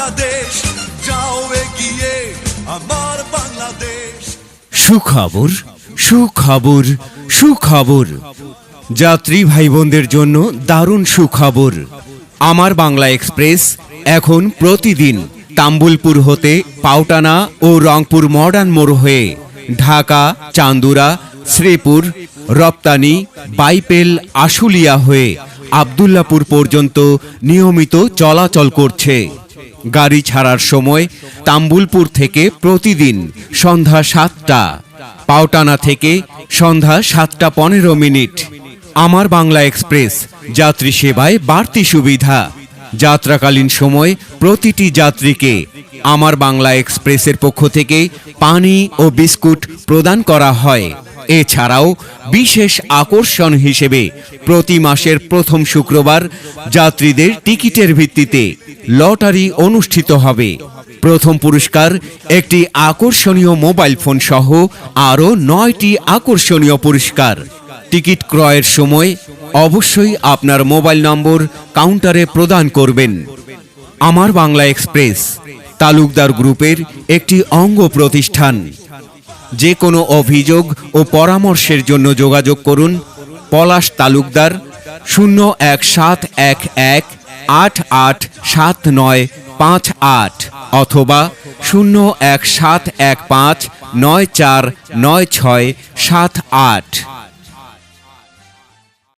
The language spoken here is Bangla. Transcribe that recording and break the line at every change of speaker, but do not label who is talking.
বাংলাদেশ, যাও এগিয়ে আমার বাংলাদেশ।
সুখবর, সুখবর, সুখবর। যাত্রী ভাই বোনদের জন্য দারুণ সুখবর। আমার বাংলা এক্সপ্রেস এখন প্রতিদিন তাম্বুলপুর হতে পাওটানা ও রংপুর মডার্ন মোড় হয়ে ঢাকা, চান্দুরা, শ্রীপুর, রপ্তানি, বাইপেল, আশুলিয়া হয়ে আব্দুল্লাপুর পর্যন্ত নিয়মিত চলাচল করছে। গাড়ি ছাড়ার সময় তাম্বুলপুর থেকে প্রতিদিন সন্ধ্যা ৭টা, পাওটানা থেকে সন্ধ্যা ৭টা ১৫। আমার বাংলা এক্সপ্রেস যাত্রী সেবায় বাড়তি সুবিধা। যাত্রাকালীন সময় প্রতিটি যাত্রীকে আমার বাংলা এক্সপ্রেসের পক্ষ থেকে পানি ও বিস্কুট প্রদান করা হয়। এছাড়াও বিশেষ আকর্ষণ হিসেবে প্রতি মাসের প্রথম শুক্রবার যাত্রীদের টিকিটের ভিত্তিতে লটারি অনুষ্ঠিত হবে। প্রথম পুরস্কার একটি আকর্ষণীয় মোবাইল ফোন সহ আরও ৯টি আকর্ষণীয় পুরস্কার। টিকিট ক্রয়ের সময় অবশ্যই আপনার মোবাইল নম্বর কাউন্টারে প্রদান করবেন। আমার বাংলা এক্সপ্রেস তালুকদার গ্রুপের একটি অঙ্গ প্রতিষ্ঠান। যে কোনো অভিযোগ ও পরামর্শের জন্য যোগাযোগ করুন পলাশ তালুকদার 01711887958 অথবা 01715949678।